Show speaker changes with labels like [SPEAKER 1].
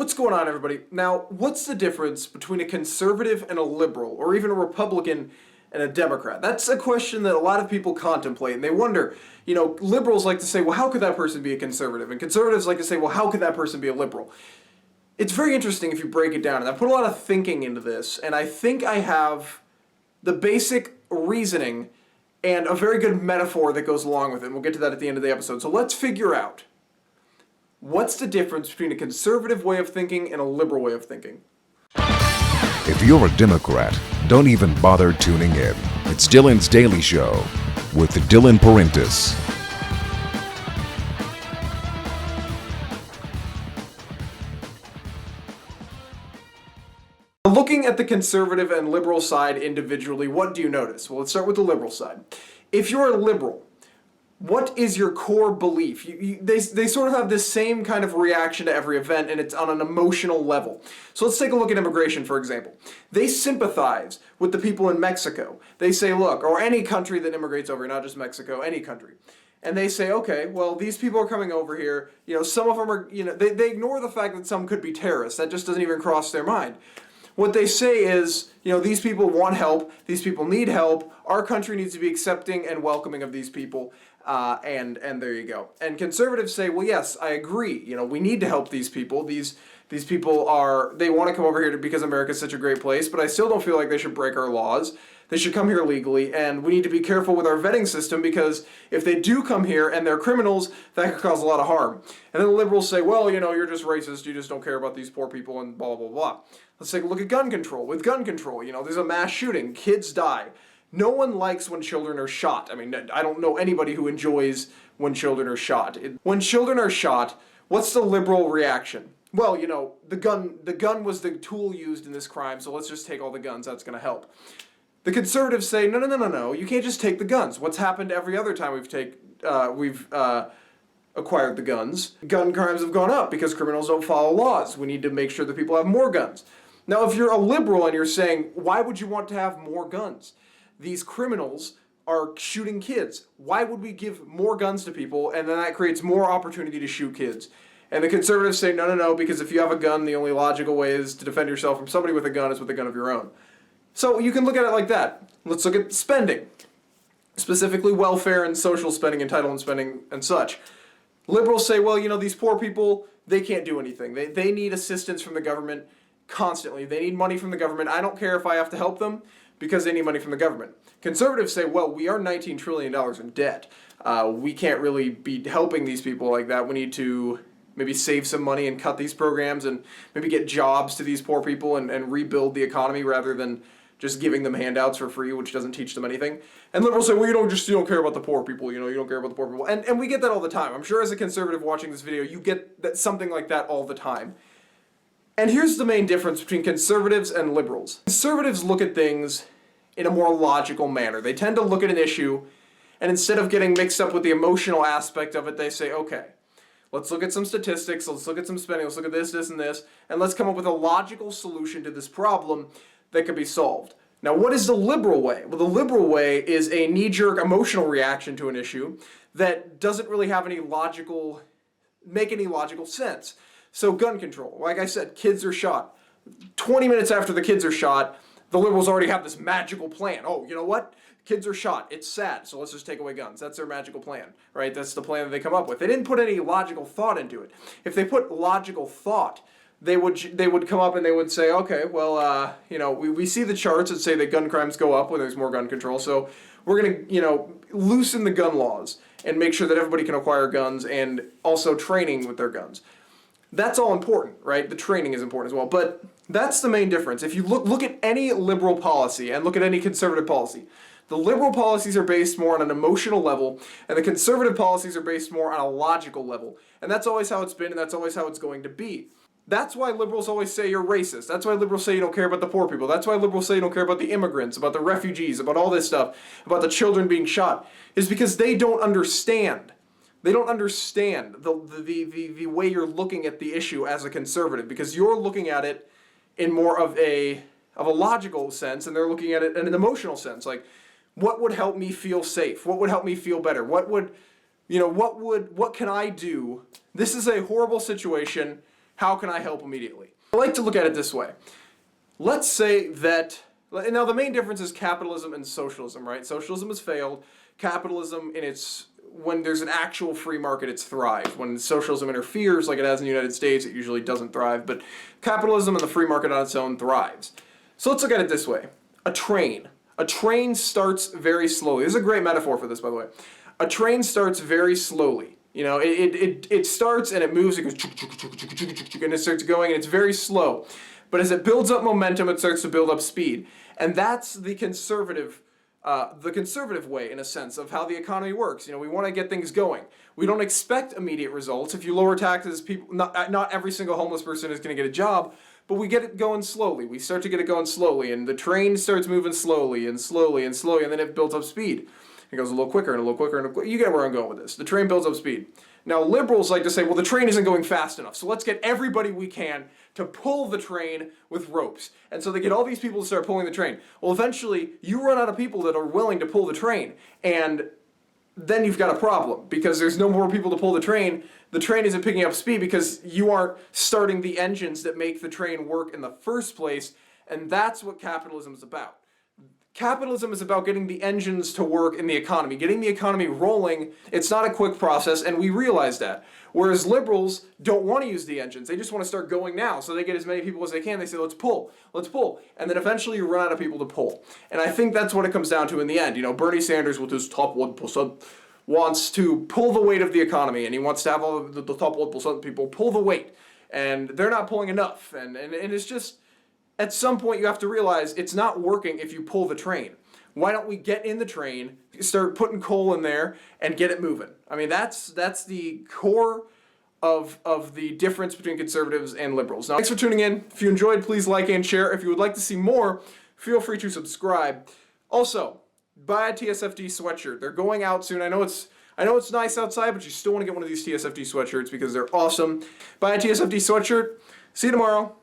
[SPEAKER 1] What's going on, everybody? Now, what's the difference between a conservative and a liberal, or even a Republican and a Democrat? That's a question that a lot of people contemplate, and they wonder, liberals like to say, well, how could that person be a conservative? And conservatives like to say, well, how could that person be a liberal? It's very interesting if you break it down, and I put a lot of thinking into this, and I think I have the basic reasoning and a very good metaphor that goes along with it, and we'll get to that at the end of the episode. So let's figure out, what's the difference between a conservative way of thinking and a liberal way of thinking?
[SPEAKER 2] If you're a Democrat, don't even bother tuning in. It's Dylan's Daily Show with Dylan Parentis.
[SPEAKER 1] Looking at the conservative and liberal side individually, what do you notice? Well, let's start with the liberal side. If you're a liberal, what is your core belief? They sort of have this same kind of reaction to every event, and it's on an emotional level. So let's take a look at immigration, for example. They sympathize with the people in Mexico. They say, look, or any country that immigrates over, not just Mexico, any country. And they say, okay, well, these people are coming over here. Some of them are, they ignore the fact that some could be terrorists. That just doesn't even cross their mind. What they say is, these people want help, these people need help, our country needs to be accepting and welcoming of these people, and there you go. And conservatives say, well, yes, I agree, we need to help these people. These people they want to come over here because America's such a great place, but I still don't feel like they should break our laws. They should come here legally, and we need to be careful with our vetting system because if they do come here and they're criminals, that could cause a lot of harm. And then the liberals say, well, you're just racist, you just don't care about these poor people, and blah, blah, blah. Let's take a look at gun control. With gun control, there's a mass shooting, kids die. No one likes when children are shot. I mean, I don't know anybody who enjoys when children are shot. When children are shot, what's the liberal reaction? Well, the gun was the tool used in this crime, so let's just take all the guns, that's going to help. The conservatives say, no, you can't just take the guns. What's happened every other time we've acquired the guns? Gun crimes have gone up because criminals don't follow laws. We need to make sure that people have more guns. Now, if you're a liberal and you're saying, why would you want to have more guns? These criminals are shooting kids. Why would we give more guns to people, and then that creates more opportunity to shoot kids? And the conservatives say, no, because if you have a gun, the only logical way is to defend yourself from somebody with a gun is with a gun of your own. So you can look at it like that. Let's look at spending, specifically welfare and social spending, entitlement spending, and such. Liberals say, well, these poor people, they can't do anything. They need assistance from the government constantly. They need money from the government. I don't care if I have to help them because they need money from the government. Conservatives say, well, we are $19 trillion in debt. We can't really be helping these people like that. We need to maybe save some money and cut these programs and maybe get jobs to these poor people and rebuild the economy rather than just giving them handouts for free, which doesn't teach them anything. And liberals say, well, you don't care about the poor people, you don't care about the poor people. And we get that all the time. I'm sure as a conservative watching this video, you get something like that all the time. And here's the main difference between conservatives and liberals. Conservatives look at things in a more logical manner. They tend to look at an issue, and instead of getting mixed up with the emotional aspect of it, they say, okay, let's look at some statistics, let's look at some spending, let's look at this, this, and this, and let's come up with a logical solution to this problem that could be solved. Now, what is the liberal way? Well, the liberal way is a knee-jerk emotional reaction to an issue that doesn't really have make any logical sense. So gun control, like I said, kids are shot. 20 minutes after the kids are shot, the liberals already have this magical plan. Oh, you know what? Kids are shot. It's sad, so let's just take away guns. That's their magical plan, right? That's the plan that they come up with. They didn't put any logical thought into it. If they put logical thought, they would come up and they would say, okay, well, we see the charts that say that gun crimes go up when there's more gun control, so we're going to, loosen the gun laws and make sure that everybody can acquire guns and also training with their guns. That's all important, right? The training is important as well, but that's the main difference. If you look at any liberal policy and look at any conservative policy, the liberal policies are based more on an emotional level, and the conservative policies are based more on a logical level. And that's always how it's been, and that's always how it's going to be. That's why liberals always say you're racist. That's why liberals say you don't care about the poor people. That's why liberals say you don't care about the immigrants, about the refugees, about all this stuff, about the children being shot, is because they don't understand. They don't understand the way you're looking at the issue as a conservative, because you're looking at it in more of a logical sense, and they're looking at it in an emotional sense. Like, what would help me feel safe? What would help me feel better? What can I do? This is a horrible situation. How can I help immediately? I like to look at it this way. Let's say that, now the main difference is capitalism and socialism, right? Socialism has failed. Capitalism, when there's an actual free market, it's thrived. When socialism interferes, like it has in the United States, it usually doesn't thrive. But capitalism and the free market on its own thrives. So let's look at it this way. A train. A train starts very slowly. This is a great metaphor for this, by the way. A train starts very slowly. You know, it starts and it moves, it goes, and it starts going, and it's very slow. But as it builds up momentum, it starts to build up speed. And that's the conservative way, in a sense, of how the economy works. You know, we want to get things going. We don't expect immediate results. If you lower taxes, not every single homeless person is going to get a job, but we get it going slowly. We start to get it going slowly, and the train starts moving slowly and slowly and slowly, and then it builds up speed. It goes a little quicker and a little quicker and a little quicker. You get where I'm going with this. The train builds up speed. Now, liberals like to say, well, the train isn't going fast enough, so let's get everybody we can to pull the train with ropes. And so they get all these people to start pulling the train. Well, eventually, you run out of people that are willing to pull the train, and then you've got a problem, because there's no more people to pull the train. The train isn't picking up speed because you aren't starting the engines that make the train work in the first place, and that's what capitalism is about. Capitalism is about getting the engines to work in the economy, getting the economy rolling. It's not a quick process, and we realize that. Whereas liberals don't want to use the engines. They just want to start going now, so they get as many people as they can. They say, let's pull. And then eventually you run out of people to pull. And I think that's what it comes down to in the end. You know, Bernie Sanders, with his top 1%, wants to pull the weight of the economy, and he wants to have all of the top 1% people pull the weight. And they're not pulling enough. And it's just, at some point you have to realize it's not working if you pull the train. Why don't we get in the train, start putting coal in there, and get it moving? I mean, that's the core of the difference between conservatives and liberals. Now, thanks for tuning in. If you enjoyed, please like and share. If you would like to see more, feel free to subscribe. Also, buy a TSFD sweatshirt. They're going out soon. I know it's nice outside, but you still want to get one of these TSFD sweatshirts because they're awesome. Buy a TSFD sweatshirt. See you tomorrow.